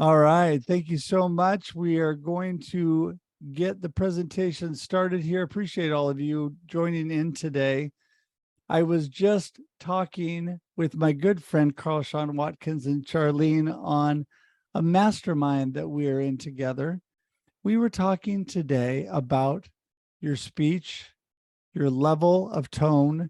All right. Thank you so much. We are going to get the presentation started here. Appreciate all of you joining in today. I was just talking with my good friend Carl Sean Watkins and Charlene on a mastermind that we are in together. We were talking today about your speech, your level of tone,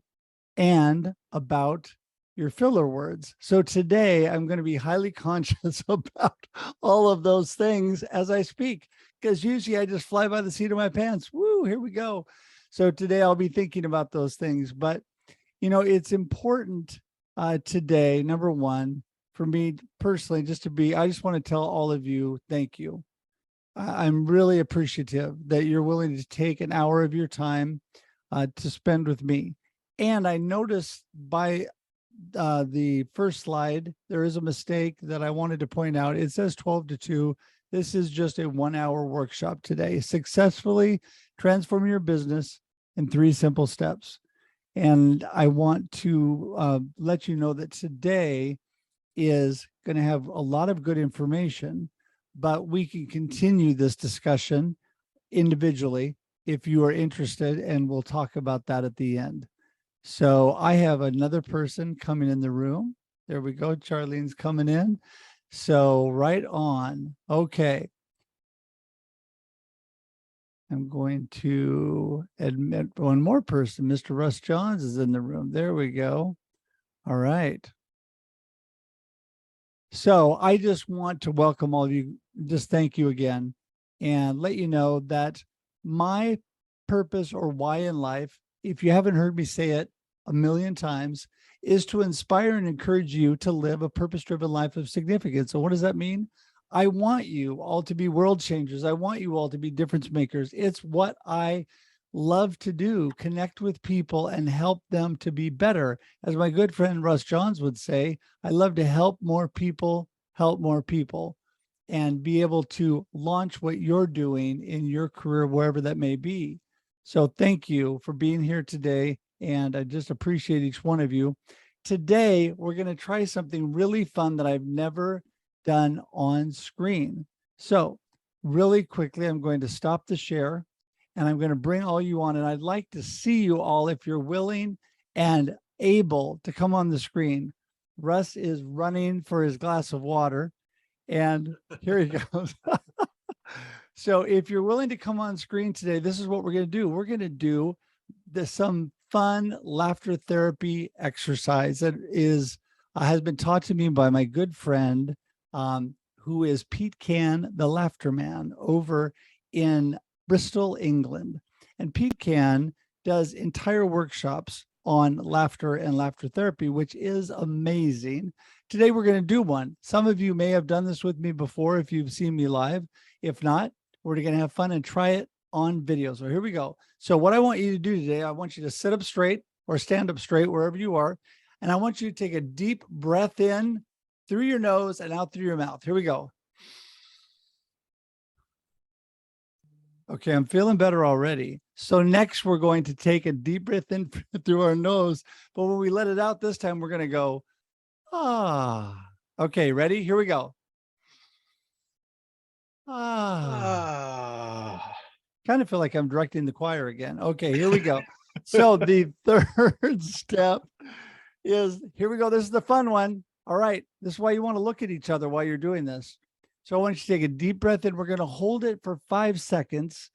and about your filler words. So today I'm going to be highly conscious about all of those things as I speak, because usually I just fly by the seat of my pants. Woo, here we go. So today I'll be thinking about those things. But, you know, it's important today, number one, for me personally, I just want to tell all of you, thank you. I'm really appreciative that you're willing to take an hour of your time to spend with me. And I noticed by the first slide, there is a mistake that I wanted to point out. It says 12 to 2. This is just a 1-hour workshop today. Successfully transform your business in 3 simple steps. And I want to let you know that today is going to have a lot of good information, but we can continue this discussion individually if you are interested, and we'll talk about that at the end. So I have another person coming in the room. There we go. Charlene's coming in. So right on. Okay. I'm going to admit one more person. Mr. Russ Johns is in the room. There we go. All right. So I just want to welcome all of you. Just thank you again and let you know that my purpose or why in life, if you haven't heard me say it a million times, is to inspire and encourage you to live a purpose-driven life of significance. So what does that mean? I want you all to be world changers. I want you all to be difference makers. It's what I love to do, connect with people and help them to be better. As my good friend Russ Johns would say, I love to help more people, and be able to launch what you're doing in your career, wherever that may be. So thank you for being here today. And I just appreciate each one of you. Today, we're going to try something really fun that I've never done on screen. So really quickly, I'm going to stop the share and I'm going to bring all you on. And I'd like to see you all, if you're willing and able to come on the screen. Russ is running for his glass of water. And here he goes. So if you're willing to come on screen today, this is what we're going to do. We're going to do some fun laughter therapy exercise that has been taught to me by my good friend, who is Pete Can, the Laughter Man, over in Bristol, England. And Pete Can does entire workshops on laughter and laughter therapy, which is amazing. Today, we're going to do one. Some of you may have done this with me before if you've seen me live. If not, we're going to have fun and try it on video. So here we go. So what I want you to do today, I want you to sit up straight or stand up straight wherever you are. And I want you to take a deep breath in through your nose and out through your mouth. Here we go. Okay, I'm feeling better already. So next we're going to take a deep breath in through our nose. But when we let it out this time, we're going to go, ah. Okay, ready? Here we go. Ah. Kind of feel like I'm directing the choir again. Okay, here we go. So the third step is, here we go. This is the fun one. All right. This is why you want to look at each other while you're doing this. So I want you to take a deep breath in. We're going to hold it for 5 seconds,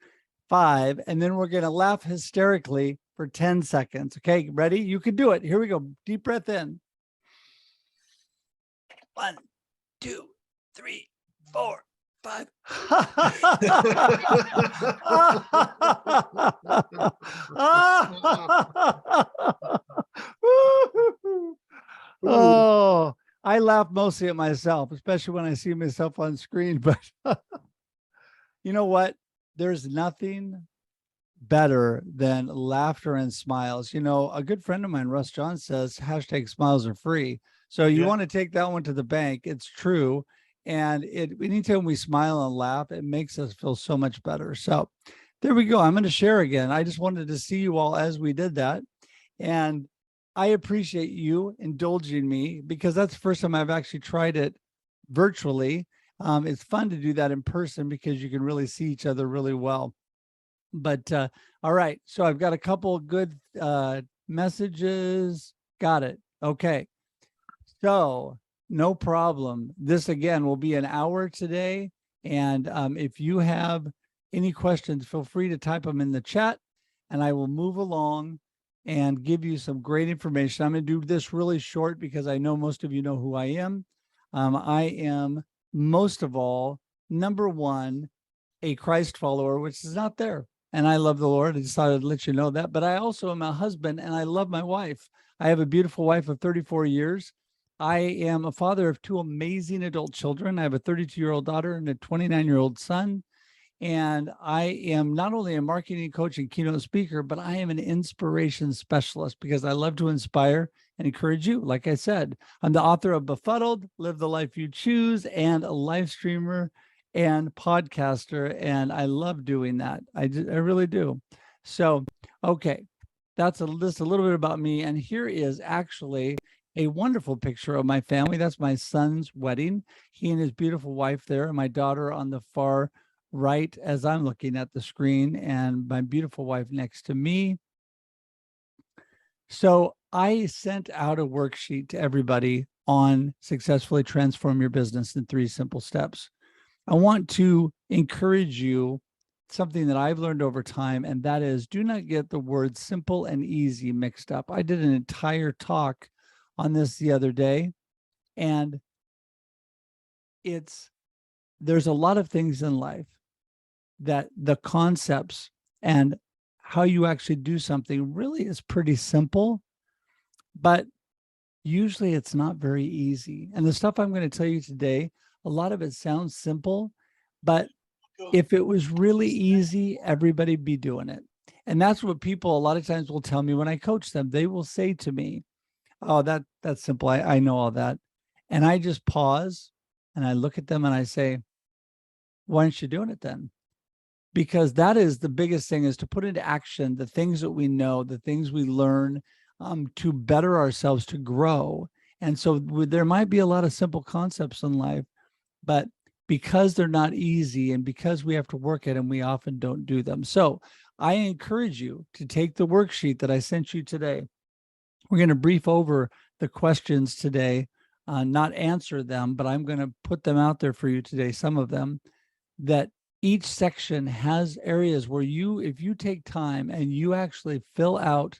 5, and then we're going to laugh hysterically for 10 seconds. Okay, ready? You can do it. Here we go. Deep breath in. 1, 2, 3, 4, 5. Oh, I laugh mostly at myself, especially when I see myself on screen. But you know what? There's nothing better than laughter and smiles. You know, a good friend of mine, Russ John, says #smiles are free. So you want to take that one to the bank. It's true. And anytime we smile and laugh, it makes us feel so much better. So there we go. I'm going to share again. I just wanted to see you all as we did that. And I appreciate you indulging me, because that's the first time I've actually tried it virtually. It's fun to do that in person because you can really see each other really well. But all right, so I've got a couple of good messages. Got it. Okay. So no problem. This again will be an hour today. And if you have any questions, feel free to type them in the chat and I will move along and give you some great information. I'm going to do this really short because I know most of you know who I am. I am most of all, number one, a Christ follower, which is not there. And I love the Lord. I just thought I'd let you know that. But I also am a husband and I love my wife. I have a beautiful wife of 34 years. I am a father of two amazing adult children. I have a 32-year-old daughter and a 29-year-old son. And I am not only a marketing coach and keynote speaker, but I am an inspiration specialist because I love to inspire and encourage you. Like I said, I'm the author of Befuddled, Live the Life You Choose, and a live streamer and podcaster. And I love doing that. I really do. So, okay, that's just a little bit about me. And here is actually a wonderful picture of my family. That's my son's wedding. He and his beautiful wife there, and my daughter on the far right as I'm looking at the screen, and my beautiful wife next to me. So I sent out a worksheet to everybody on successfully transform your business in 3 simple steps. I want to encourage you something that I've learned over time, and that is do not get the words simple and easy mixed up. I did an entire talk on this the other day, and there's a lot of things in life that the concepts and how you actually do something really is pretty simple, but usually it's not very easy. And the stuff I'm going to tell you today, a lot of it sounds simple, but if it was really easy, everybody'd be doing it. And that's what people a lot of times will tell me when I coach them. They will say to me, oh, that's simple. I know all that. And I just pause and I look at them and I say, why aren't you doing it then? Because that is the biggest thing, is to put into action the things that we know, the things we learn, to better ourselves, to grow. And so there might be a lot of simple concepts in life, but because they're not easy and because we have to work at them, we often don't do them. So I encourage you to take the worksheet that I sent you today. We're going to brief over the questions today, not answer them, but I'm going to put them out there for you today, some of them, that each section has areas where if you take time and you actually fill out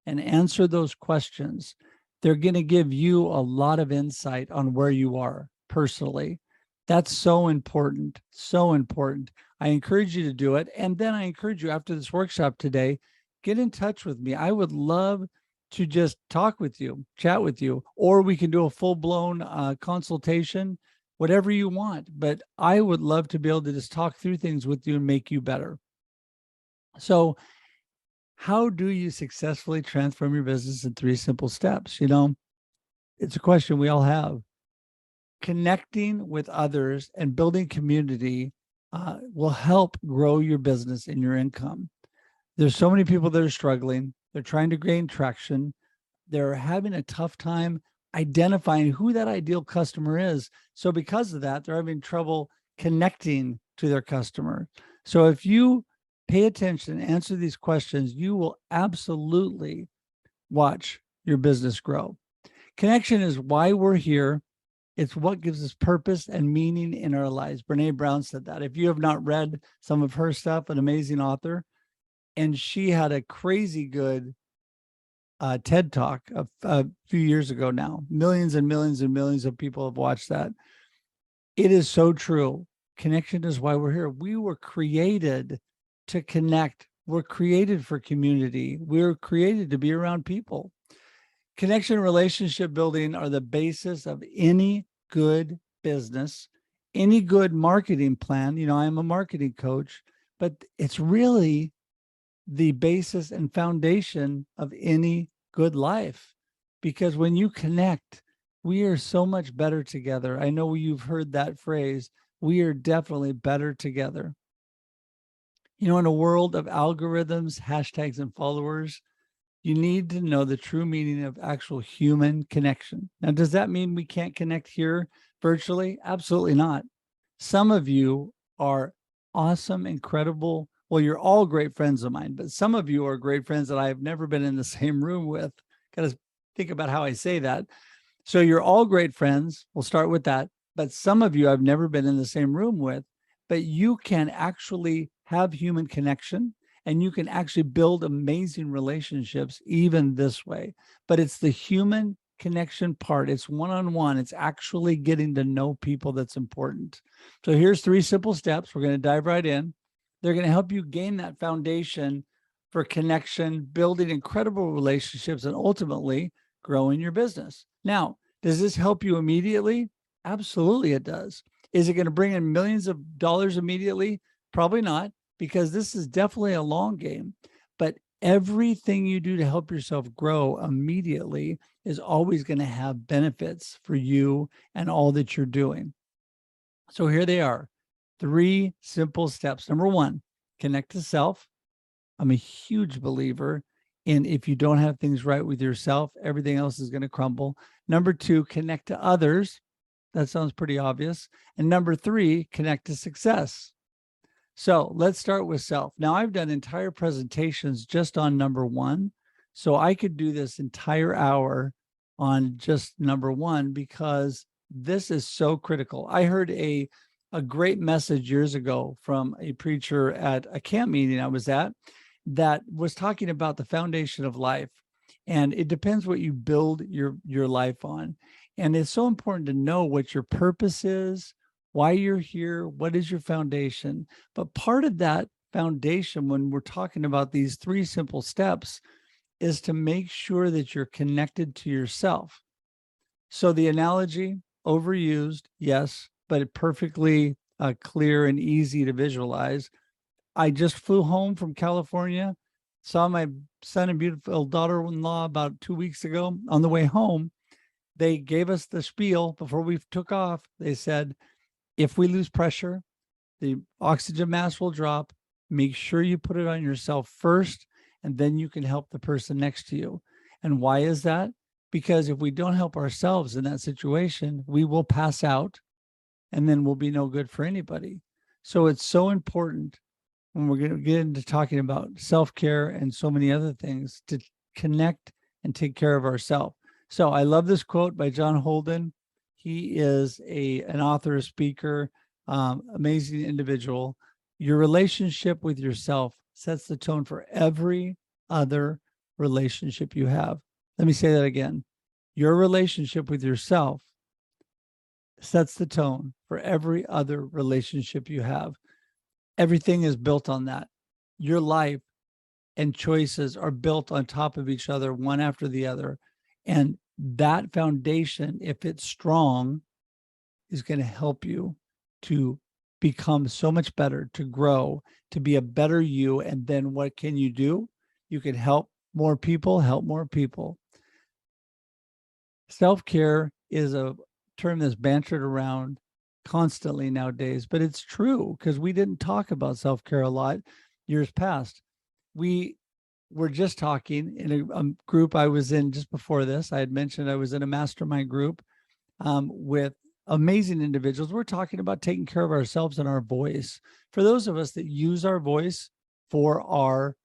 and answer those questions, they're going to give you a lot of insight on where you are personally. That's so important, so important. I encourage you to do it. And then I encourage you, after this workshop today, get in touch with me. I would love to just talk with you, chat with you, or we can do a full-blown consultation, whatever you want. But I would love to be able to just talk through things with you and make you better. So how do you successfully transform your business in 3 simple steps? It's a question we all have. Connecting with others and building community will help grow your business and your income. There's so many people that are struggling. They're trying to gain traction. They're having a tough time identifying who that ideal customer is. So because of that, they're having trouble connecting to their customer. So if you pay attention and answer these questions, you will absolutely watch your business grow. Connection is why we're here. It's what gives us purpose and meaning in our lives. Brene Brown said that. If you have not read some of her stuff, an amazing author, and she had a crazy good TED Talk a few years ago now. Millions and millions and millions of people have watched that. It is so true. Connection is why we're here. We were created to connect. We're created for community. We're created to be around people. Connection and relationship building are the basis of any good business, any good marketing plan. I'm a marketing coach, but it's really the basis and foundation of any good life. Because when you connect, we are so much better together. I know you've heard that phrase. We are definitely better together. In a world of algorithms, hashtags, and followers, you need to know the true meaning of actual human connection. Now, does that mean we can't connect here virtually? Absolutely not. Some of you are awesome, incredible. Well, you're all great friends of mine, but some of you are great friends that I've never been in the same room with. Got to think about how I say that. So you're all great friends. We'll start with that. But some of you I've never been in the same room with, but you can actually have human connection and you can actually build amazing relationships even this way. But it's the human connection part. It's one-on-one. It's actually getting to know people that's important. So here's 3 simple steps. We're going to dive right in. They're going to help you gain that foundation for connection, building incredible relationships, and ultimately growing your business. Now, does this help you immediately? Absolutely, it does. Is it going to bring in millions of dollars immediately? Probably not, because this is definitely a long game. But everything you do to help yourself grow immediately is always going to have benefits for you and all that you're doing. So here they are, 3 simple steps. Number 1, connect to self. I'm a huge believer in if you don't have things right with yourself, everything else is going to crumble. Number 2, connect to others. That sounds pretty obvious. And number 3, connect to success. So let's start with self. Now, I've done entire presentations just on number 1. So I could do this entire hour on just number 1 because this is so critical. I heard a great message years ago from a preacher at a camp meeting I was at that was talking about the foundation of life. And it depends what you build your life on. And it's so important to know what your purpose is, why you're here, what is your foundation. But part of that foundation, when we're talking about these 3 simple steps, is to make sure that you're connected to yourself. So the analogy, overused, yes, but perfectly clear and easy to visualize. I just flew home from California, saw my son and beautiful daughter-in-law about 2 weeks ago. On the way home, they gave us the spiel before we took off. They said, if we lose pressure, the oxygen mask will drop. Make sure you put it on yourself first, and then you can help the person next to you. And why is that? Because if we don't help ourselves in that situation, we will pass out, and then we'll be no good for anybody. So it's so important when we're going to get into talking about self-care and so many other things to connect and take care of ourselves. So I love this quote by John Holden. He is an author, a speaker, amazing individual. Your relationship with yourself sets the tone for every other relationship you have. Let me say that again. Your relationship with yourself sets the tone for every other relationship you have. Everything is built on that. Your life and choices are built on top of each other, one after the other. And that foundation, if it's strong, is going to help you to become so much better, to grow, to be a better you. And then what can you do? You can help more people, help more people. Self-care is a term that's bantered around constantly nowadays, but it's true because we didn't talk about self-care a lot years past. We were just talking in a group I was in just before this. I had mentioned I was in a mastermind group with amazing individuals. We're talking about taking care of ourselves and our voice. For those of us that use our voice for our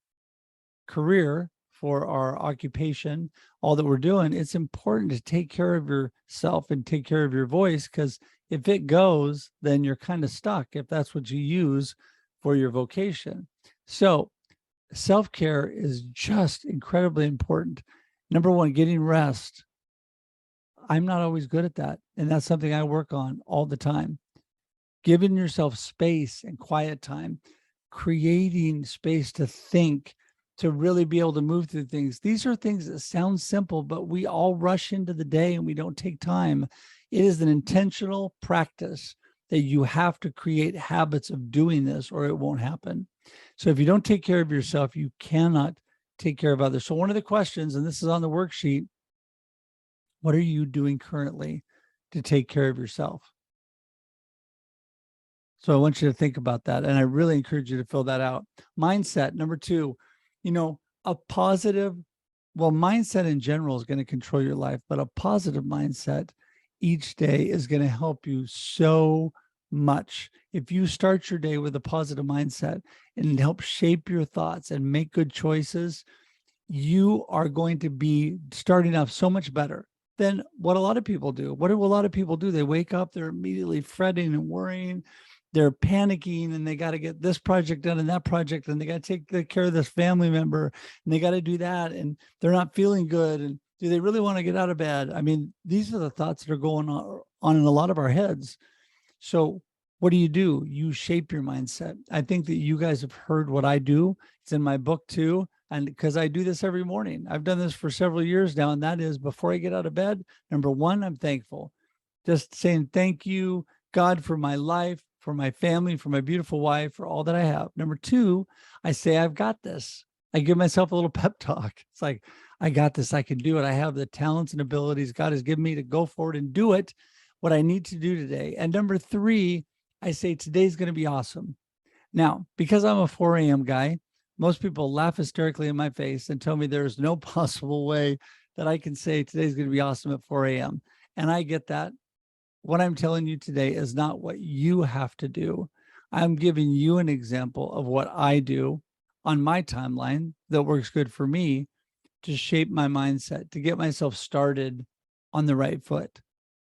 career, for our occupation, all that we're doing, it's important to take care of yourself and take care of your voice, because if it goes, then you're kind of stuck if that's what you use for your vocation. So self-care is just incredibly important. Number 1, getting rest. I'm not always good at that. And that's something I work on all the time. Giving yourself space and quiet time, creating space to think, to really be able to move through things. These are things that sound simple, but we all rush into the day and we don't take time. It is an intentional practice that you have to create habits of doing this or it won't happen. So if you don't take care of yourself, you cannot take care of others. So one of the questions, and this is on the worksheet, what are you doing currently to take care of yourself? So I want you to think about that. And I really encourage you to fill that out. Mindset, number 2, a positive, mindset in general is going to control your life, but a positive mindset each day is going to help you so much. If you start your day with a positive mindset and help shape your thoughts and make good choices, you are going to be starting off so much better than what a lot of people do. What do a lot of people do? They wake up, they're immediately fretting and worrying. They're panicking and they got to get this project done and that project, and they got to take care of this family member and they got to do that. And they're not feeling good. And do they really want to get out of bed? I mean, these are the thoughts that are going on in a lot of our heads. So what do? You shape your mindset. I think that you guys have heard what I do. It's in my book too. And because I do this every morning, I've done this for several years now. And that is, before I get out of bed, number one, I'm thankful. Just saying, thank you, God, for my life, for my family, for my beautiful wife, for all that I have. Number two, I say, I've got this. I give myself a little pep talk. It's like, I got this. I can do it. I have the talents and abilities God has given me to go forward and do it, what I need to do today. And number three, I say, today's going to be awesome. Now, because I'm a 4 a.m. guy, most people laugh hysterically in my face and tell me there's no possible way that I can say today's going to be awesome at 4 a.m. And I get that. What I'm telling you today is not what you have to do. I'm giving you an example of what I do on my timeline that works good for me to shape my mindset, to get myself started on the right foot.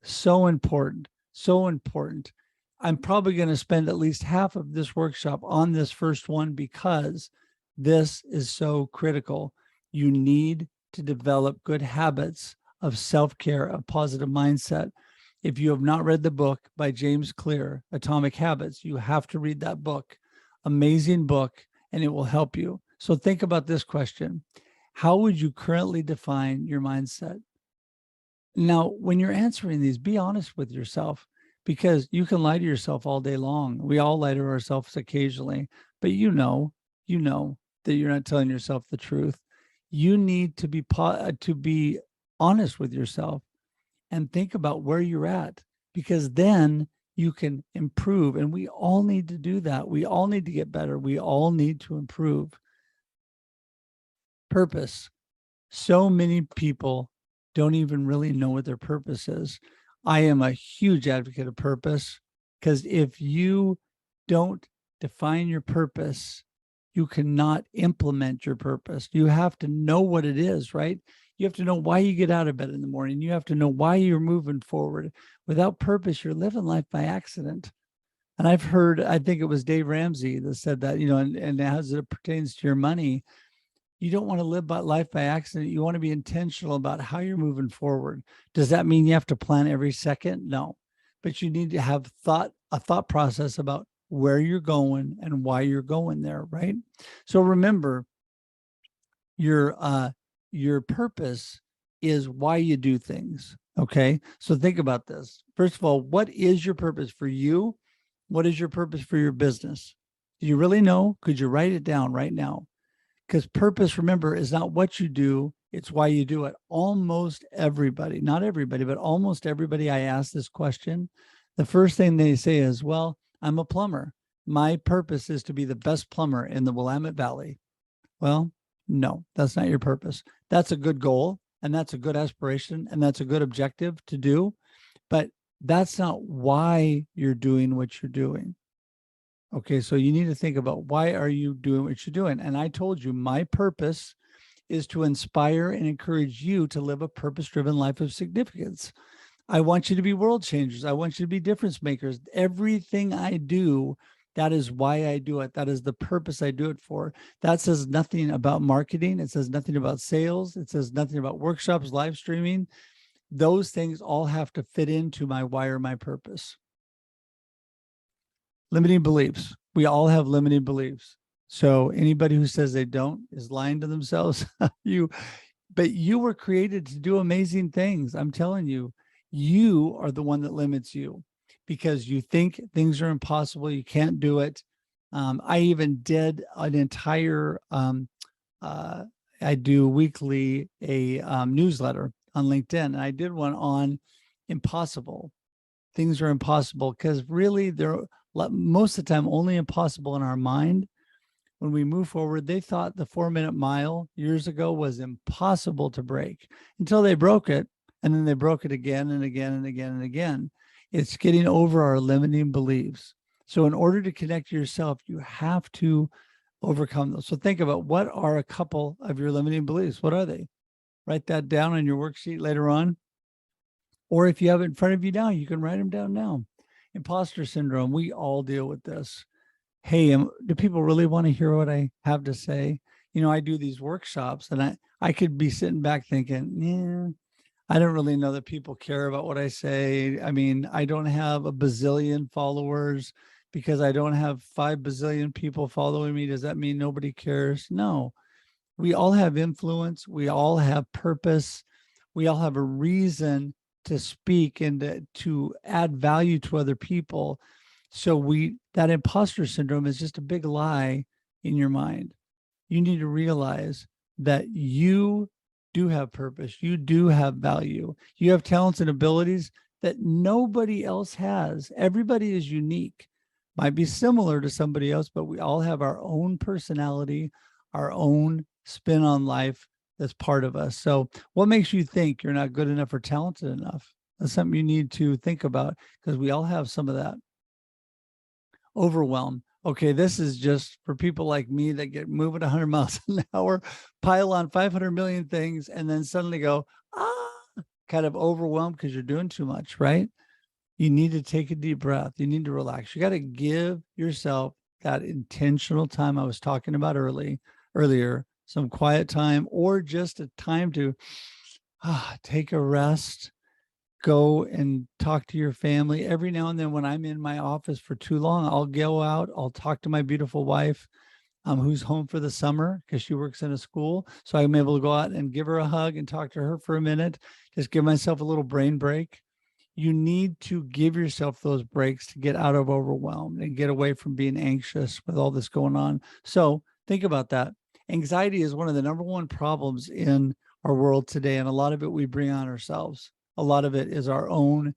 So important, so important. I'm probably going to spend at least half of this workshop on this first one because this is so critical. You need to develop good habits of self-care, of positive mindset. If you have not read the book by James Clear, Atomic Habits, you have to read that book. Amazing book, and it will help you. So think about this question. How would you currently define your mindset? Now, when you're answering these, be honest with yourself, because you can lie to yourself all day long. We all lie to ourselves occasionally, but you know that you're not telling yourself the truth. You need to be honest with yourself and think about where you're at, because then you can improve. And we all need to do that. We all need to get better. We all need to improve. Purpose. So many people don't even really know what their purpose is. I am a huge advocate of purpose, because if you don't define your purpose, you cannot implement your purpose. You have to know what it is, right? You have to know why you get out of bed in the morning. You have to know why you're moving forward. Without purpose, you're living life by accident. And I've heard, I think it was Dave Ramsey that said that, and as it pertains to your money, you don't want to live life by accident. You want to be intentional about how you're moving forward. Does that mean you have to plan every second? No, but you need to have a thought process about where you're going and why you're going there, right? So remember, your purpose is why you do things. Okay. So think about this. First of all, what is your purpose for you? What is your purpose for your business? Do you really know? Could you write it down right now? Because purpose, remember, is not what you do, it's why you do it. Almost everybody, not everybody, but almost everybody I ask this question, the first thing they say is, well, I'm a plumber. My purpose is to be the best plumber in the Willamette Valley. Well, no, that's not your purpose. That's a good goal, and that's a good aspiration, and that's a good objective to do, but that's not why you're doing what you're doing. Okay, so you need to think about, why are you doing what you're doing? And I told you my purpose is to inspire and encourage you to live a purpose-driven life of significance. I want you to be world changers. I want you to be difference makers. Everything I do, that is why I do it. That is the purpose I do it for. That says nothing about marketing. It says nothing about sales. It says nothing about workshops, live streaming. Those things all have to fit into my why or my purpose. Limiting beliefs. We all have limiting beliefs. So anybody who says they don't is lying to themselves. But you were created to do amazing things. I'm telling you, you are the one that limits you, because you think things are impossible. You can't do it. I even did an entire, I do weekly a newsletter on LinkedIn, and I did one on impossible. Things are impossible because really they're most of the time only impossible in our mind. When we move forward, they thought the 4-minute mile years ago was impossible to break until they broke it. And then they broke it again and again and again and again. It's getting over our limiting beliefs. So in order to connect to yourself, you have to overcome those. So think about, what are a couple of your limiting beliefs? What are they? Write that down on your worksheet later on. Or if you have it in front of you now, you can write them down now. Imposter syndrome, we all deal with this. Hey, do people really want to hear what I have to say? You know, I do these workshops and I could be sitting back thinking, yeah, I don't really know that people care about what I say. I mean, I don't have a bazillion followers because I don't have 5 bazillion people following me. Does that mean nobody cares? No, we all have influence. We all have purpose. We all have a reason to speak and to add value to other people. So that imposter syndrome is just a big lie in your mind. You need to realize that you do have purpose. You do have value. You have talents and abilities that nobody else has. Everybody is unique. Might be similar to somebody else, but we all have our own personality, our own spin on life that's part of us. So what makes you think you're not good enough or talented enough? That's something you need to think about, because we all have some of that. Overwhelm. Okay, this is just for people like me that get moving 100 miles an hour, pile on 500 million things, and then suddenly go, kind of overwhelmed because you're doing too much, right? You need to take a deep breath. You need to relax. You got to give yourself that intentional time I was talking about earlier, some quiet time, or just a time to take a rest, go and talk to your family. Every now and then when I'm in my office for too long, I'll go out, I'll talk to my beautiful wife, who's home for the summer because she works in a school. So I'm able to go out and give her a hug and talk to her for a minute, just give myself a little brain break. You need to give yourself those breaks to get out of overwhelm and get away from being anxious with all this going on. So think about that. Anxiety is one of the number one problems in our world today. And a lot of it we bring on ourselves. A lot of it is our own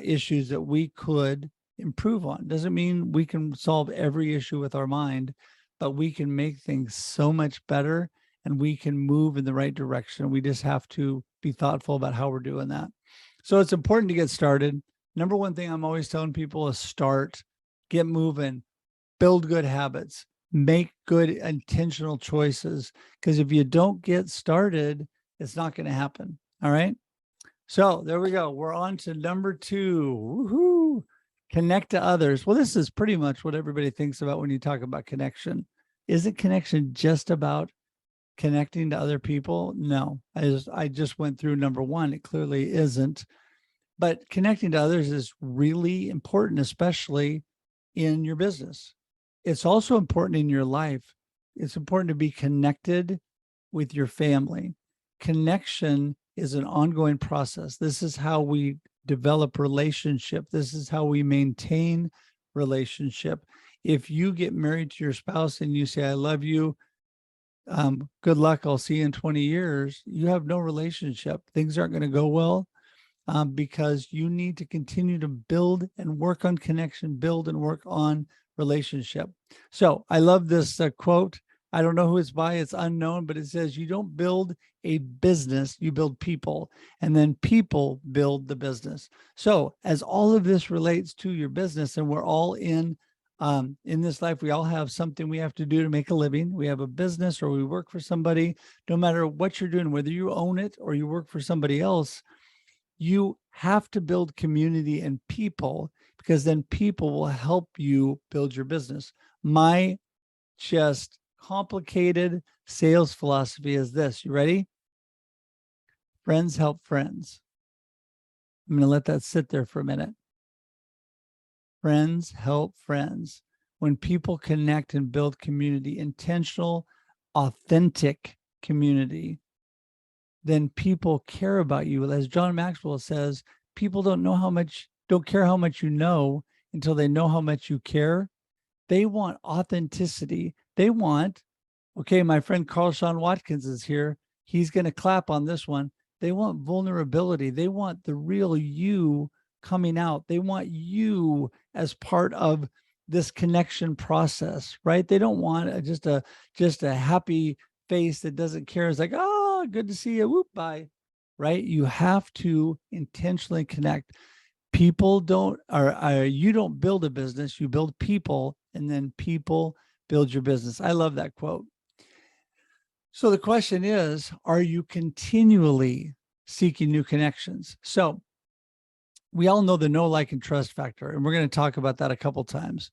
issues that we could improve on. Doesn't mean we can solve every issue with our mind, but we can make things so much better and we can move in the right direction. We just have to be thoughtful about how we're doing that. So it's important to get started. Number one thing I'm always telling people is start, get moving, build good habits, make good intentional choices. Because if you don't get started, it's not going to happen. All right. So there we go. We're on to number 2. Woohoo! Connect to others. Well, this is pretty much what everybody thinks about when you talk about connection. Isn't connection just about connecting to other people? No, I just went through number 1. It clearly isn't. But connecting to others is really important, especially in your business. It's also important in your life. It's important to be connected with your family. Connection is an ongoing process. This is how we develop relationship. This is how we maintain relationship. If you get married to your spouse and you say, I love you, good luck, I'll see you in 20 years, you have no relationship. Things aren't going to go well, because you need to continue to build and work on connection, build and work on relationship. So I love this quote. I don't know who it's by, it's unknown, but it says, you don't build a business, you build people, and then people build the business. So as all of this relates to your business, and we're all in this life, we all have something we have to do to make a living. We have a business or we work for somebody. No matter what you're doing, whether you own it or you work for somebody else, you have to build community and people, because then people will help you build your business. My just complicated sales philosophy is this. You ready? Friends help friends. I'm going to let that sit there for a minute. Friends help friends. When people connect and build community, intentional, authentic community, then people care about you. As John Maxwell says, people don't care how much you know until they know how much you care. They want authenticity. They want, okay, my friend Carl Sean Watkins is here. He's going to clap on this one. They want vulnerability. They want the real you coming out. They want you as part of this connection process, right? They don't want just a happy face that doesn't care. It's like, oh, good to see you. Whoop, bye. Right? You have to intentionally connect. People don't, or you don't build a business, you build people, and then people build your business. I love that quote. So the question is, are you continually seeking new connections? So we all know the know, like, and trust factor, and we're going to talk about that a couple times.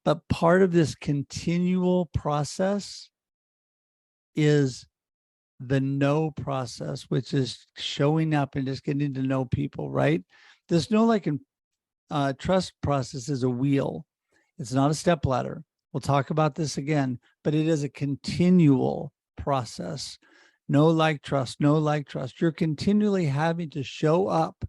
But part of this continual process is the know process, which is showing up and just getting to know people, right? This know, like, and trust process is a wheel. It's not a step ladder. We'll talk about this again, but it is a continual process. Know, like, trust, know, like, trust. You're continually having to show up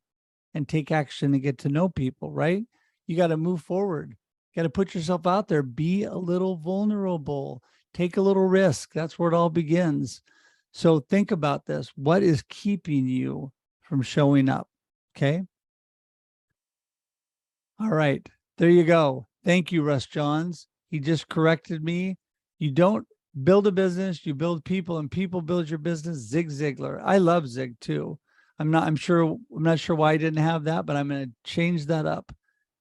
and take action and get to know people, right? You got to move forward. You got to put yourself out there, be a little vulnerable, take a little risk. That's where it all begins. So think about this. What is keeping you from showing up? Okay. All right. There you go. Thank you, Russ Johns. He just corrected me. You don't build a business, you build people, and people build your business. Zig Ziglar. I love Zig too. I'm not sure why I didn't have that, but I'm going to change that up.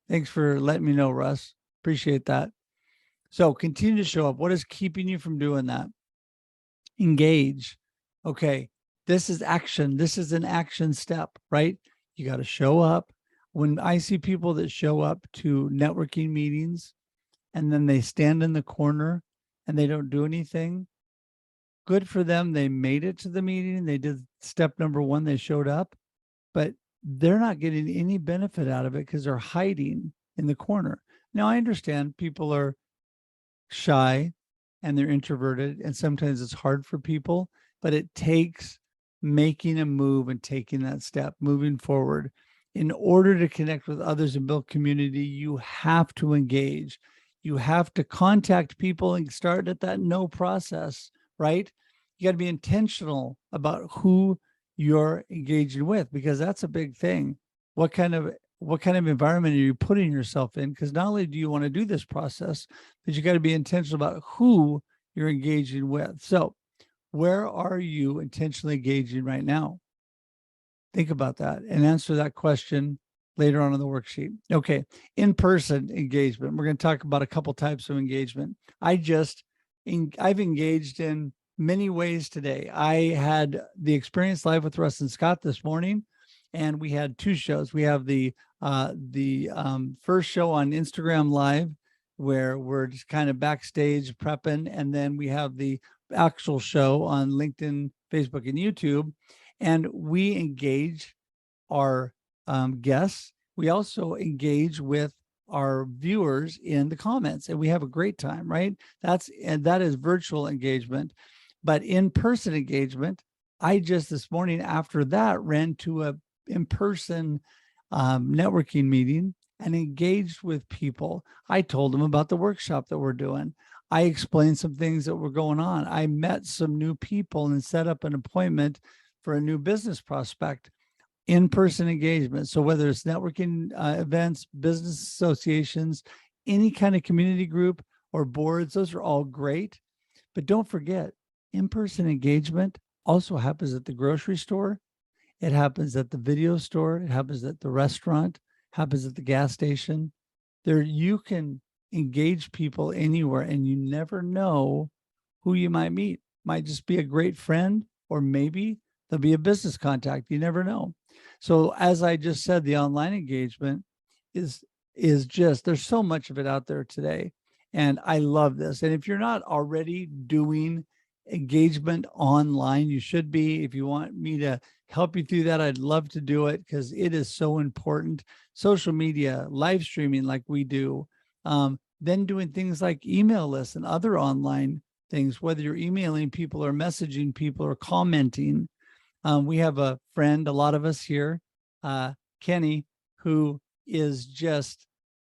Thanks for letting me know, Russ. Appreciate that. So continue to show up. What is keeping you from doing that? Engage. Okay. This is action. This is an action step, right? You got to show up. When I see people that show up to networking meetings and then they stand in the corner and they don't do anything, good for them. They made it to the meeting. They did step number one. They showed up, but they're not getting any benefit out of it because they're hiding in the corner. Now, I understand people are shy and they're introverted, and sometimes it's hard for people, but it takes making a move and taking that step, moving forward. In order to connect with others and build community, you have to engage. You have to contact people and start at that know process, right? You got to be intentional about who you're engaging with, because that's a big thing. What kind of environment are you putting yourself in? Because not only do you want to do this process, but you got to be intentional about who you're engaging with. So where are you intentionally engaging right now? Think about that and answer that question later on in the worksheet. Okay, in-person engagement. We're going to talk about a couple types of engagement. I've engaged in many ways today. I had the Experience Live with Russ and Scott this morning, and we had two shows. We have the first show on Instagram Live, where we're just kind of backstage prepping, and then we have the actual show on LinkedIn, Facebook, and YouTube. And we engage our guests. We also engage with our viewers in the comments, and we have a great time, right? That is virtual engagement. But in-person engagement, I just this morning after that ran to a in-person networking meeting and engaged with people. I told them about the workshop that we're doing. I explained some things that were going on. I met some new people and set up an appointment for a new business prospect. In-person engagement. So whether it's networking events, business associations, any kind of community group or boards, those are all great. But don't forget, in-person engagement also happens at the grocery store. It happens at the video store. It happens at the restaurant, happens at the gas station. There, you can engage people anywhere, and you never know who you might meet. Might just be a great friend, or maybe there'll be a business contact. You never know. So as I just said, the online engagement is just, there's so much of it out there today. And I love this. And if you're not already doing engagement online, you should be. If you want me to help you through that, I'd love to do it, because it is so important. Social media, live streaming like we do, then doing things like email lists and other online things, whether you're emailing people or messaging people or commenting. We have a friend, a lot of us here, Kenny, who is just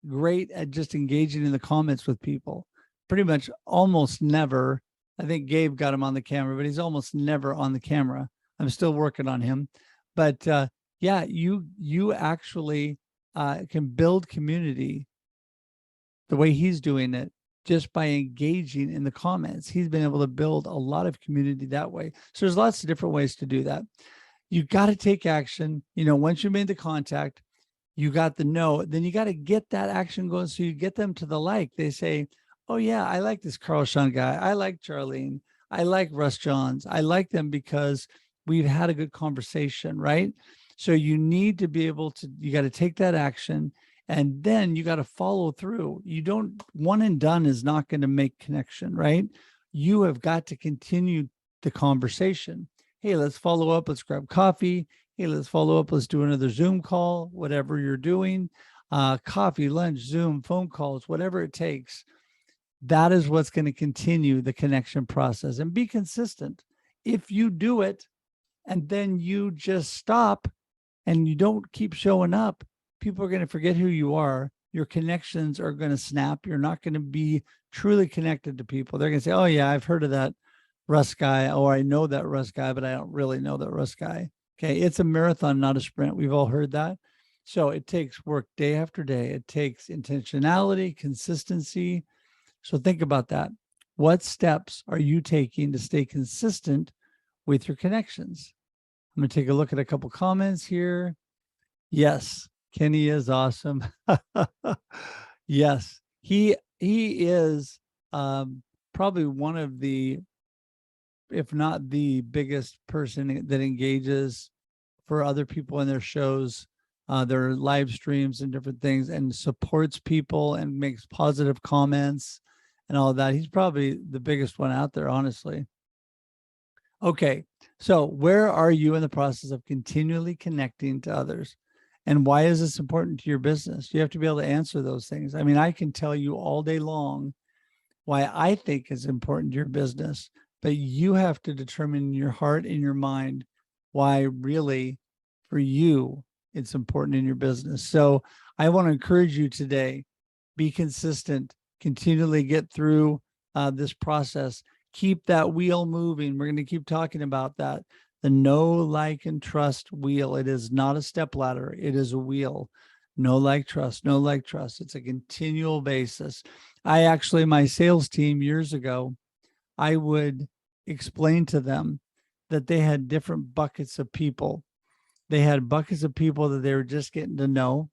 great at just engaging in the comments with people. Pretty much almost never. I think Gabe got him on the camera, but he's almost never on the camera. I'm still working on him. But yeah, you actually can build community the way he's doing it, just by engaging in the comments. He's been able to build a lot of community that way. So there's lots of different ways to do that. You got to take action. Once you made the contact, You got the no, then you got to get that action going. So you get them to the like. They say, oh yeah, I like this Carl Sean guy. I like Charlene. I like Russ Johns. I like them because we've had a good conversation, right? So you need to be able to, you got to take that action and then you got to follow through. You don't, one and done is not going to make connection, right? You have got to continue the conversation. Hey, let's follow up. Let's grab coffee. Hey, let's follow up. Let's do another Zoom call, whatever you're doing, coffee, lunch, Zoom, phone calls, whatever it takes. That is what's going to continue the connection process and be consistent. If you do it and then you just stop and you don't keep showing up, people are going to forget who you are. Your connections are going to snap. You're not going to be truly connected to people. They're going to say, oh yeah, I've heard of that Russ guy, or I know that Russ guy, but I don't really know that Russ guy. Okay, it's a marathon, not a sprint. We've all heard that. So it takes work day after day. It takes intentionality, consistency. So think about that. What steps are you taking to stay consistent with your connections? I'm going to take a look at a couple comments here. Yes, Kenny is awesome. Yes, he is probably one of the, if not the biggest person that engages for other people in their shows, their live streams and different things, and supports people and makes positive comments and all of that. He's probably the biggest one out there, honestly. Okay, so where are you in the process of continually connecting to others? And why is this important to your business? You have to be able to answer those things. I mean, I can tell you all day long why I think it's important to your business, but you have to determine in your heart and your mind why really for you it's important in your business. So I want to encourage you today, be consistent, continually get through this process, keep that wheel moving. We're going to keep talking about that. The know, like, and trust wheel. It is not a step ladder. It is a wheel. Know, like, trust, know, like, trust. It's a continual basis. I actually, my sales team years ago, I would explain to them that they had different buckets of people. They had buckets of people that they were just getting to know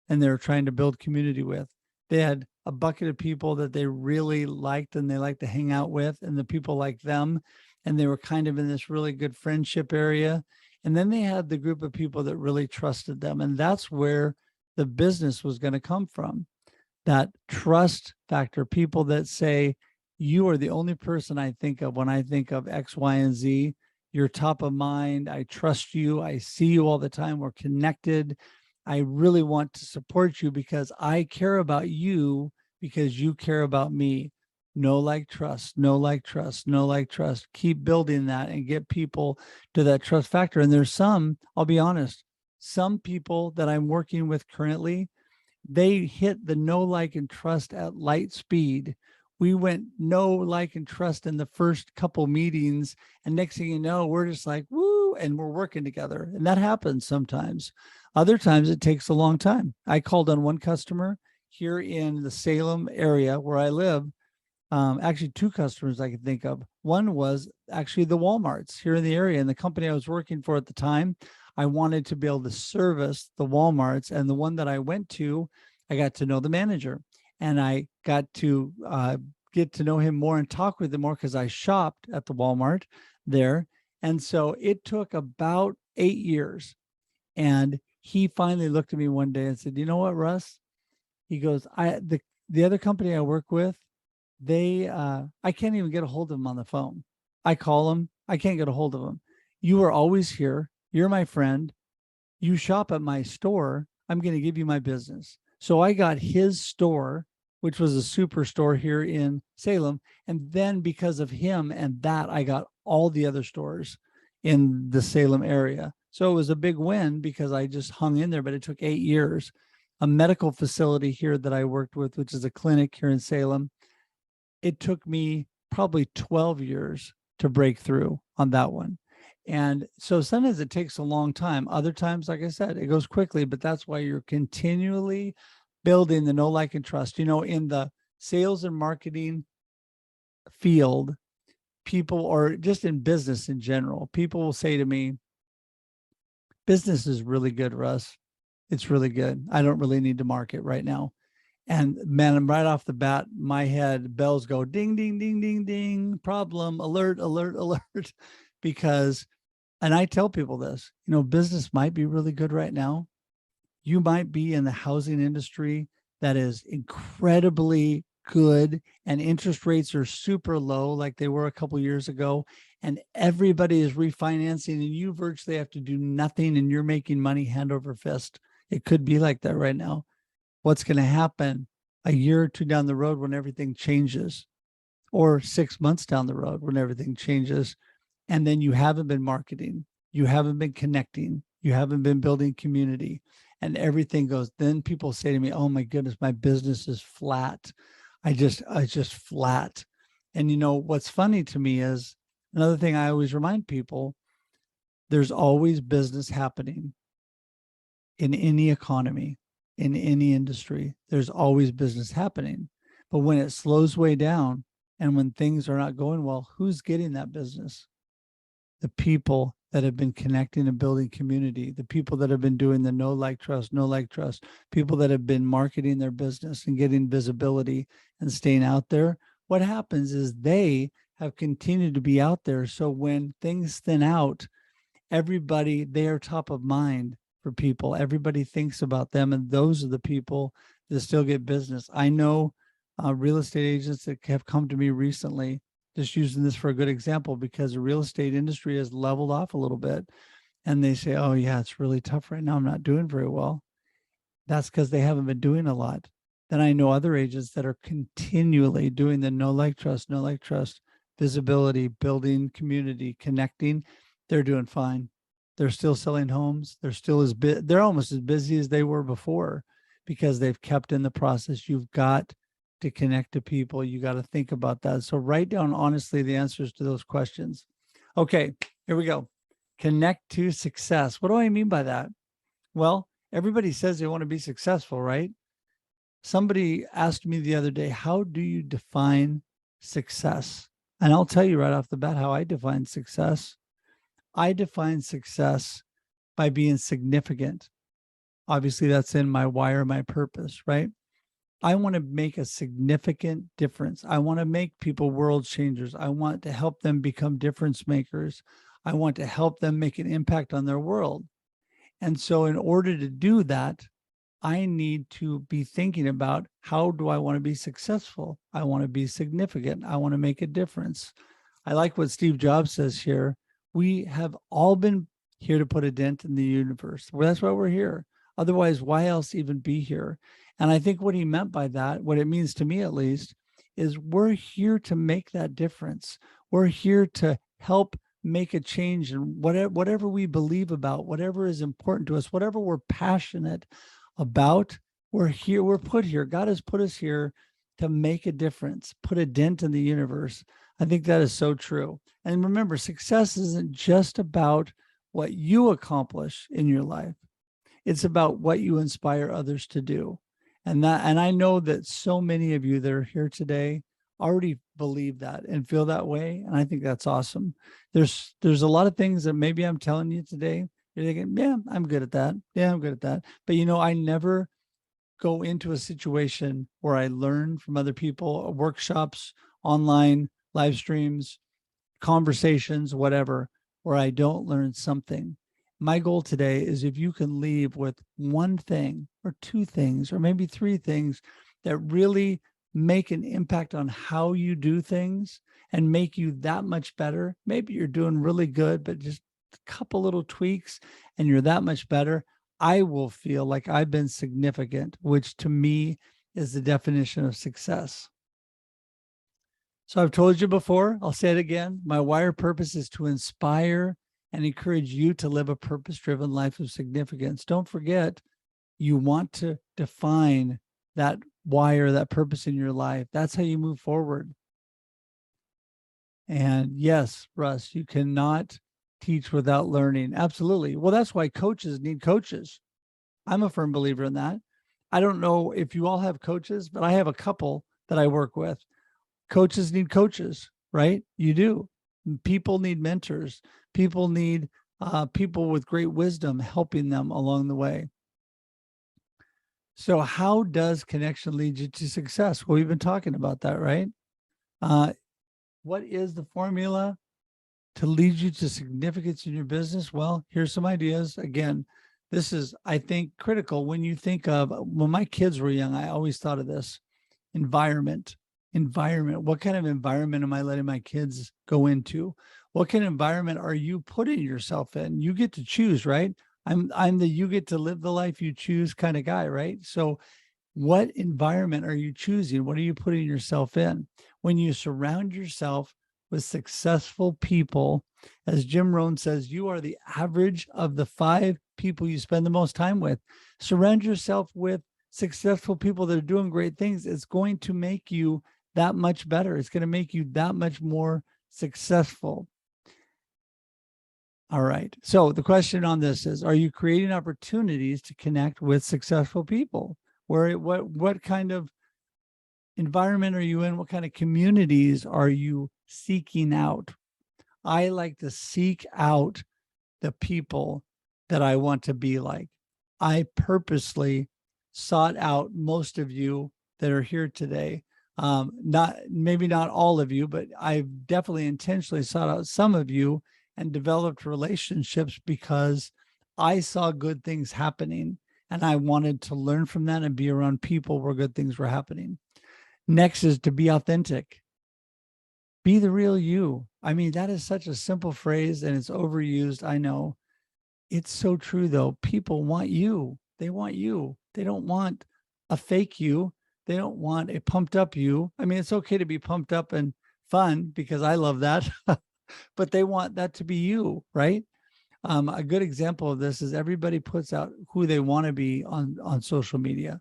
and they were trying to build community with. They had a bucket of people that they really liked and they liked to hang out with, and the people like them. And they were kind of in this really good friendship area. And then they had the group of people that really trusted them. And that's where the business was going to come from. That trust factor, people that say, you are the only person I think of when I think of X, Y, and Z. You're top of mind. I trust you. I see you all the time. We're connected. I really want to support you because I care about you because you care about me. Know, like, trust, know, like, trust, know, like, trust. Keep building that and get people to that trust factor. And there's some, I'll be honest, some people that I'm working with currently, they hit the know, like, and trust at light speed. We went know, like, and trust in the first couple meetings. And next thing you know, we're just like, woo, and we're working together. And that happens sometimes. Other times it takes a long time. I called on one customer here in the Salem area where I live. Actually, two customers I can think of. One was actually the Walmarts here in the area, and the company I was working for at the time, I wanted to be able to service the Walmarts. And the one that I went to, I got to know the manager, and I got to get to know him more and talk with him more because I shopped at the Walmart there. And so it took about 8 years. And he finally looked at me one day and said, you know what, Russ? He goes, the other company I work with, I can't even get a hold of them on the phone. I call them, I can't get a hold of them. You are always here. You're my friend. You shop at my store. I'm going to give you my business. So I got his store, which was a super store here in Salem. And then because of him and that, I got all the other stores in the Salem area. So it was a big win because I just hung in there, but it took 8 years. A medical facility here that I worked with, which is a clinic here in Salem, it took me probably 12 years to break through on that one. And so sometimes it takes a long time. Other times, like I said, it goes quickly, but that's why you're continually building the know, like, and trust. You know, in the sales and marketing field, people, or just in business in general, people will say to me, business is really good, Russ. It's really good. I don't really need to market right now. And man, I'm right off the bat, my head bells go ding, ding, ding, ding, ding, problem, alert, alert, alert. Because, and I tell people this, business might be really good right now. You might be in the housing industry that is incredibly good and interest rates are super low like they were a couple years ago, and everybody is refinancing and you virtually have to do nothing and you're making money hand over fist. It could be like that right now. What's going to happen a year or two down the road when everything changes, or 6 months down the road when everything changes, and then you haven't been marketing, you haven't been connecting, you haven't been building community, and everything goes, then people say to me, oh my goodness, my business is flat. I just flat. And what's funny to me is, another thing I always remind people, there's always business happening in any economy, in any industry. There's always business happening. But when it slows way down and when things are not going well, who's getting that business? The people that have been connecting and building community, the people that have been doing the no like trust, people that have been marketing their business and getting visibility and staying out there. What happens is they have continued to be out there. So when things thin out, everybody, they are top of mind for people. Everybody thinks about them, and those are the people that still get business. I know real estate agents that have come to me recently, just using this for a good example, because the real estate industry has leveled off a little bit, and they say, oh yeah, it's really tough right now, I'm not doing very well. That's because they haven't been doing a lot. Then I know other agents that are continually doing the no like trust, visibility, building community, connecting. They're doing fine. They're still selling homes. They're still they're almost as busy as they were before, because they've kept in the process. You've got to connect to people. You got to think about that. So write down honestly the answers to those questions. Okay, here we go. Connect to success. What do I mean by that? Well, everybody says they want to be successful, right? Somebody asked me the other day, how do you define success? And I'll tell you right off the bat how I define success. I define success by being significant. Obviously, that's in my why or my purpose, right? I want to make a significant difference. I want to make people world changers. I want to help them become difference makers. I want to help them make an impact on their world. And so in order to do that, I need to be thinking about, how do I want to be successful? I want to be significant. I want to make a difference. I like what Steve Jobs says here. We have all been here to put a dent in the universe. Well, that's why we're here. Otherwise, why else even be here? And I think what he meant by that, what it means to me at least, is we're here to make that difference. We're here to help make a change in whatever we believe about, whatever is important to us, whatever we're passionate about. We're here, we're put here. God has put us here to make a difference, put a dent in the universe. I think that is so true. And remember, success isn't just about what you accomplish in your life. It's about what you inspire others to do. And I know that so many of you that are here today already believe that and feel that way. And I think that's awesome. There's a lot of things that maybe I'm telling you today, you're thinking, yeah, I'm good at that. Yeah, I'm good at that. But I never go into a situation where I learn from other people, workshops, online, live streams, conversations, whatever, where I don't learn something. My goal today is, if you can leave with one thing or two things or maybe three things that really make an impact on how you do things and make you that much better. Maybe you're doing really good, but just a couple little tweaks and you're that much better. I will feel like I've been significant, which to me is the definition of success. So I've told you before, I'll say it again. My wire purpose is to inspire and encourage you to live a purpose-driven life of significance. Don't forget, you want to define that wire, that purpose in your life. That's how you move forward. And yes, Russ, you cannot teach without learning. Absolutely. Well, that's why coaches need coaches. I'm a firm believer in that. I don't know if you all have coaches, but I have a couple that I work with. Coaches need coaches, right? You do. People need mentors. People need people with great wisdom helping them along the way. So how does connection lead you to success? Well, we've been talking about that, right? What is the formula to lead you to significance in your business? Well, here's some ideas. Again, this is, I think, critical when you think of when my kids were young. I always thought of this environment. What kind of environment am I letting my kids go into? What kind of environment are you putting yourself in? You get to choose, right? I'm the you get to live the life you choose kind of guy, right? So what environment are you choosing? What are you putting yourself in? When you surround yourself with successful people, as Jim Rohn says, you are the average of the 5 people you spend the most time with. Surround yourself with successful people that are doing great things. It's going to make you that much better. It's going to make you that much more successful. All right. So the question on this is, are you creating opportunities to connect with successful people? What kind of environment are you in? What kind of communities are you seeking out? I like to seek out the people that I want to be like. I purposely sought out most of you that are here today. Maybe not all of you, but I've definitely intentionally sought out some of you and developed relationships because I saw good things happening and I wanted to learn from that and be around people where good things were happening. Next is to be authentic. Be the real you. I mean, that is such a simple phrase and it's overused. I know. It's so true though. People want you. They want you. They don't want a fake you. They don't want a pumped up you. I mean, it's okay to be pumped up and fun because I love that, but they want that to be you, right? A good example of this is everybody puts out who they want to be on social media.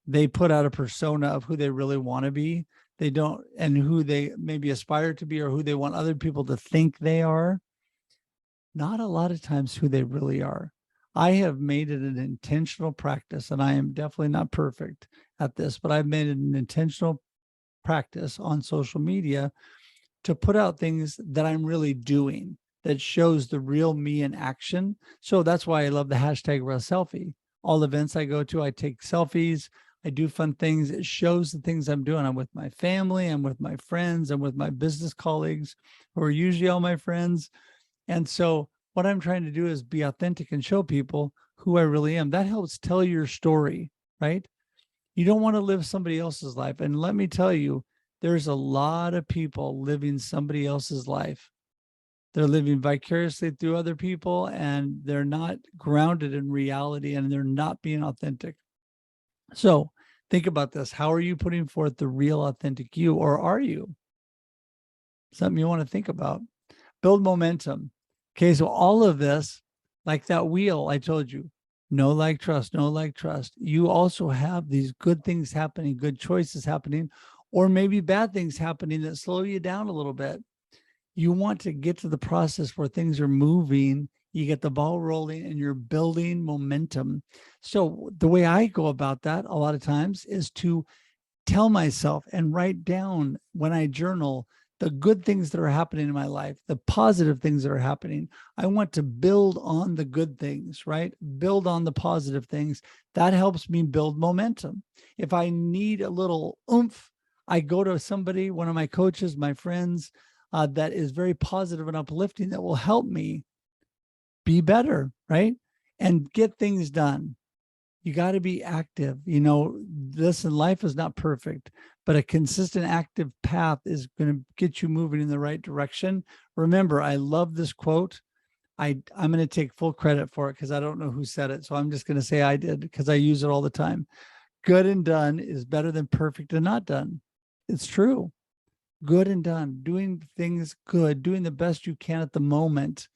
They put out a persona of who they really want to be. They don't, and who they maybe aspire to be or who they want other people to think they are. Not a lot of times who they really are. I have made it an intentional practice, and I am definitely not perfect at this, but I've made it an intentional practice on social media to put out things that I'm really doing that shows the real me in action. So that's why I love the hashtag Russ Selfie. All events I go to, I take selfies. I do fun things. It shows the things I'm doing. I'm with my family. I'm with my friends. I'm with my business colleagues who are usually all my friends. And so what I'm trying to do is be authentic and show people who I really am. That helps tell your story, right? You don't want to live somebody else's life. And let me tell you, there's a lot of people living somebody else's life. They're living vicariously through other people and they're not grounded in reality and they're not being authentic. So think about this. How are you putting forth the real authentic you, or are you? Something you want to think about. Build momentum. Okay, so all of this, like that wheel I told you, know, like, trust, know, like, trust. You also have these good things happening, good choices happening, or maybe bad things happening that slow you down a little bit. You want to get to the process where things are moving, you get the ball rolling and you're building momentum. So the way I go about that a lot of times is to tell myself and write down when I journal the good things that are happening in my life, the positive things that are happening. I want to build on the good things, right? Build on the positive things. That helps me build momentum. If I need a little oomph, I go to somebody, one of my coaches, my friends, that is very positive and uplifting that will help me be better, right? And get things done. You got to be active. You know, listen, life is not perfect, but a consistent active path is going to get you moving in the right direction. Remember, I love this quote. I'm going to take full credit for it because I don't know who said it. So I'm just going to say I did because I use it all the time. Good and done is better than perfect and not done. It's true. Good and done, doing things good, doing the best you can at the moment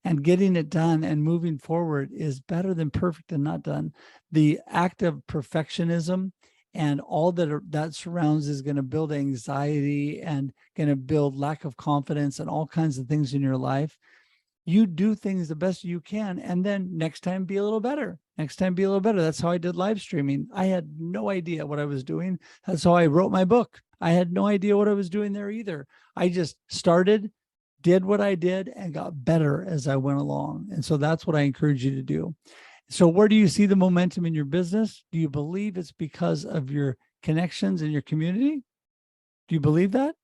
and getting it done and moving forward is better than perfect and not done. The act of perfectionism and all that surrounds is going to build anxiety and going to build lack of confidence and all kinds of things in your life. You do things the best you can, and then next time be a little better. Next time be a little better. That's how I did live streaming. I had no idea what I was doing. That's how I wrote my book. I had no idea what I was doing there either. I just started, did what I did, and got better as I went along. And so that's what I encourage you to do. So where do you see the momentum in your business? Do you believe it's because of your connections in your community? Do you believe that?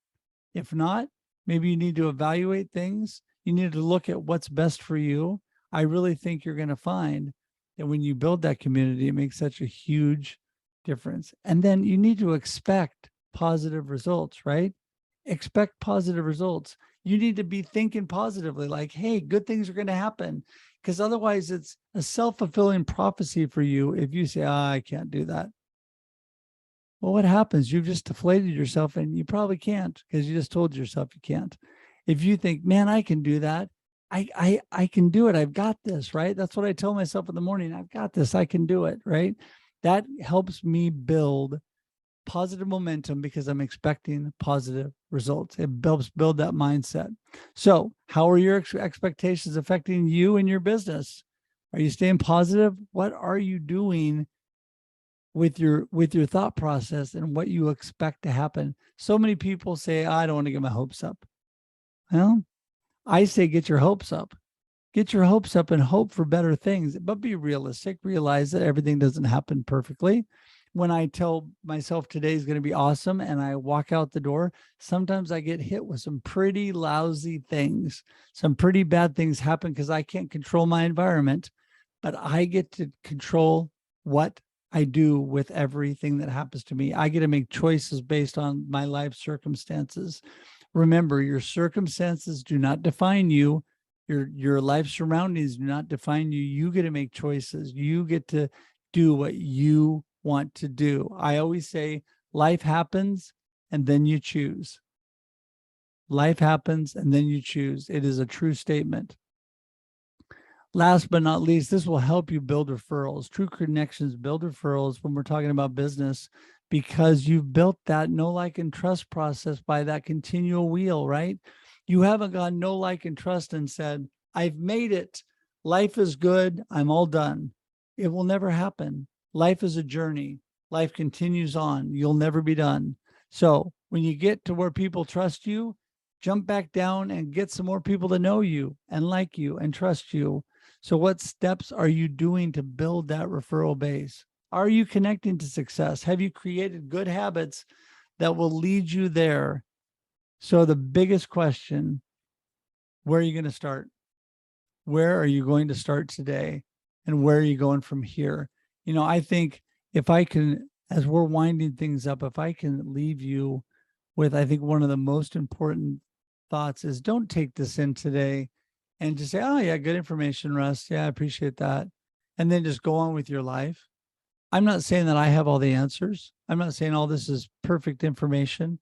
If not, maybe you need to evaluate things. You need to look at what's best for you. I really think you're going to find that when you build that community, it makes such a huge difference. And then you need to expect positive results, right? Expect positive results. You need to be thinking positively, like, hey, good things are going to happen. Because otherwise, it's a self-fulfilling prophecy for you if you say, I can't do that. Well, what happens? You've just deflated yourself and you probably can't because you just told yourself you can't. If you think, man, I can do that. I can do it. I've got this, right? That's what I tell myself in the morning. I've got this. I can do it, right? That helps me build positive momentum because I'm expecting positive results. It helps build that mindset. So how are your expectations affecting you and your business? Are you staying positive? What are you doing with your thought process and what you expect to happen? So many people say, I don't want to get my hopes up. Well, I say get your hopes up. Get your hopes up and hope for better things, but be realistic. Realize that everything doesn't happen perfectly. When I tell myself today is going to be awesome and I walk out the door, sometimes I get hit with some pretty lousy things. Some pretty bad things happen because I can't control my environment, but I get to control what I do with everything that happens to me. I get to make choices based on my life circumstances. Remember, your circumstances do not define you. Your life surroundings do not define you. You get to make choices. You get to do what you want to do. I always say life happens and then you choose. Life happens and then you choose. It is a true statement. Last but not least, this will help you build referrals. True connections build referrals when we're talking about business because you've built that know, like, and trust process by that continual wheel, right? You haven't gone know, like, and trust and said, I've made it. Life is good. I'm all done. It will never happen. Life is a journey. Life continues on. You'll never be done. So when you get to where people trust you, jump back down and get some more people to know you and like you and trust you. So what steps are you doing to build that referral base? Are you connecting to success? Have you created good habits that will lead you there? So the biggest question, where are you going to start? Where are you going to start today? And where are you going from here? You know, I think if I can, as we're winding things up, if I can leave you with, I think one of the most important thoughts is don't take this in today and just say, oh yeah, good information, Russ. Yeah, I appreciate that. And then just go on with your life. I'm not saying that I have all the answers. I'm not saying all this is perfect information.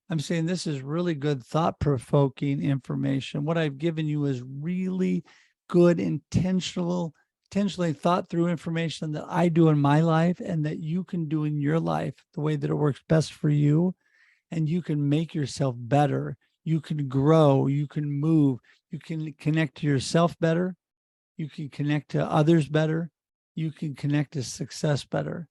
I'm saying this is really good, thought-provoking information. What I've given you is really good, intentionally thought through information that I do in my life and that you can do in your life the way that it works best for you. And you can make yourself better. You can grow, you can move, you can connect to yourself better. You can connect to others better. You can connect to success better.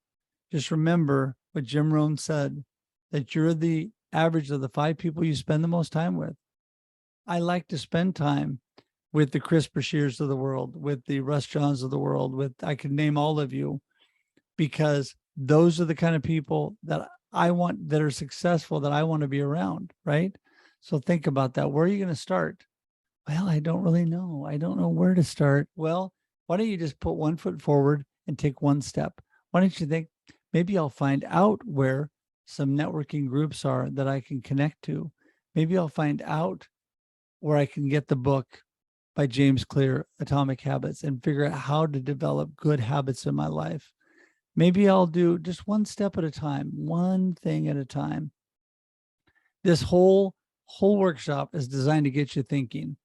Just remember what Jim Rohn said, that you're the average of the 5 people you spend the most time with. I like to spend time with the Chris Brashears of the world, with the Russ Johns of the world, with, I could name all of you, because those are the kind of people that I want, that are successful, that I want to be around, right? So think about that. Where are you going to start? Well, I don't really know. I don't know where to start. Well, why don't you just put one foot forward and take one step? Why don't you think, maybe I'll find out where some networking groups are that I can connect to. Maybe I'll find out where I can get the book by James Clear, Atomic Habits, and figure out how to develop good habits in my life. Maybe I'll do just one step at a time, one thing at a time. This whole workshop is designed to get you thinking.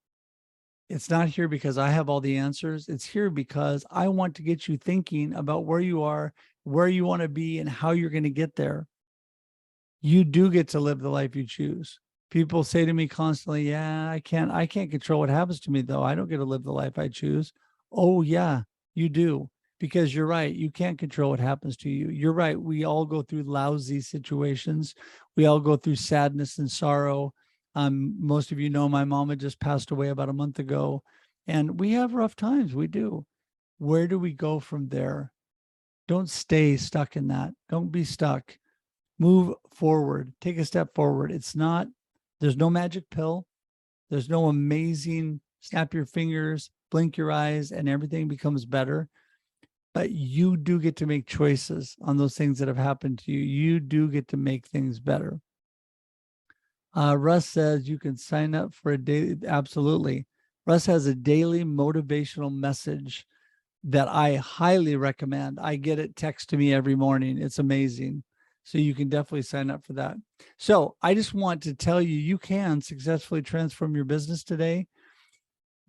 It's not here because I have all the answers. It's here because I want to get you thinking about where you are, where you want to be, and how you're going to get there. You do get to live the life you choose. People say to me constantly, yeah, I can't control what happens to me though. I don't get to live the life I choose. Oh yeah, you do. Because you're right. You can't control what happens to you. You're right. We all go through lousy situations. We all go through sadness and sorrow. Most of you know my mama just passed away about a month ago, and we have rough times. We do. Where do we go from there? Don't stay stuck in that. Don't be stuck. Move forward. Take a step forward. There's no magic pill. There's no amazing snap your fingers, blink your eyes, and everything becomes better. But you do get to make choices on those things that have happened to you. You do get to make things better. Russ says you can sign up for a daily. Absolutely. Russ has a daily motivational message that I highly recommend. I get it text to me every morning. It's amazing. So you can definitely sign up for that. So I just want to tell you, you can successfully transform your business today.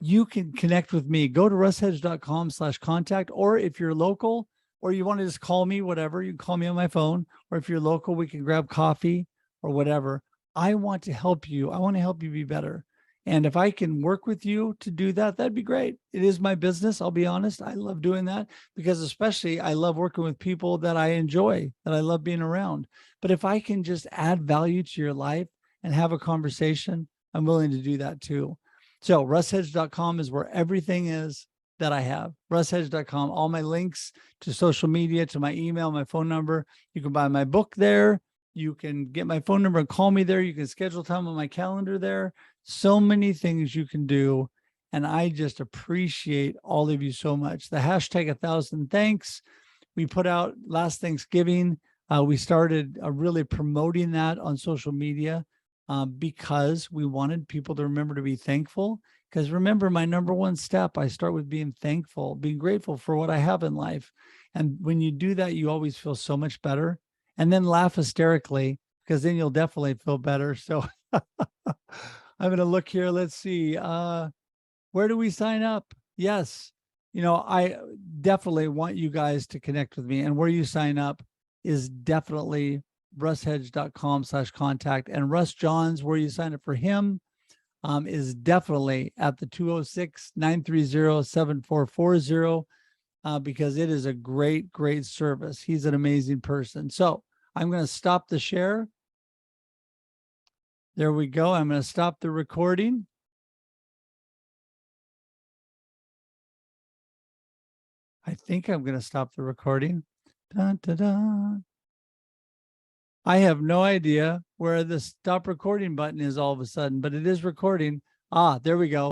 You can connect with me. Go to russhedge.com/contact, or if you're local or you want to just call me, whatever, you can call me on my phone, or if you're local, we can grab coffee or whatever. I want to help you. I want to help you be better. And if I can work with you to do that, that'd be great. It is my business. I'll be honest. I love doing that because especially I love working with people that I enjoy, that I love being around. But if I can just add value to your life and have a conversation, I'm willing to do that too. So russhedge.com is where everything is that I have. russhedge.com, all my links to social media, to my email, my phone number. You can buy my book there. You can get my phone number and call me there. You can schedule time on my calendar there. So many things you can do. And I just appreciate all of you so much. The hashtag 1,000 thanks we put out last Thanksgiving. We started really promoting that on social media because we wanted people to remember to be thankful. Because remember, my number one step, I start with being thankful, being grateful for what I have in life. And when you do that, you always feel so much better. And then laugh hysterically, because then you'll definitely feel better. So I'm going to look here. Let's see. Where do we sign up? Yes. I definitely want you guys to connect with me. And where you sign up is definitely russhedge.com/contact. And Russ Johns, where you sign up for him, is definitely at the 206-930-7440 because it is a great, great service. He's an amazing person. So I'm going to stop the share. There we go. I'm going to stop the recording. I think I'm going to stop the recording. Dun, dun, dun. I have no idea where the stop recording button is all of a sudden, but it is recording. There we go.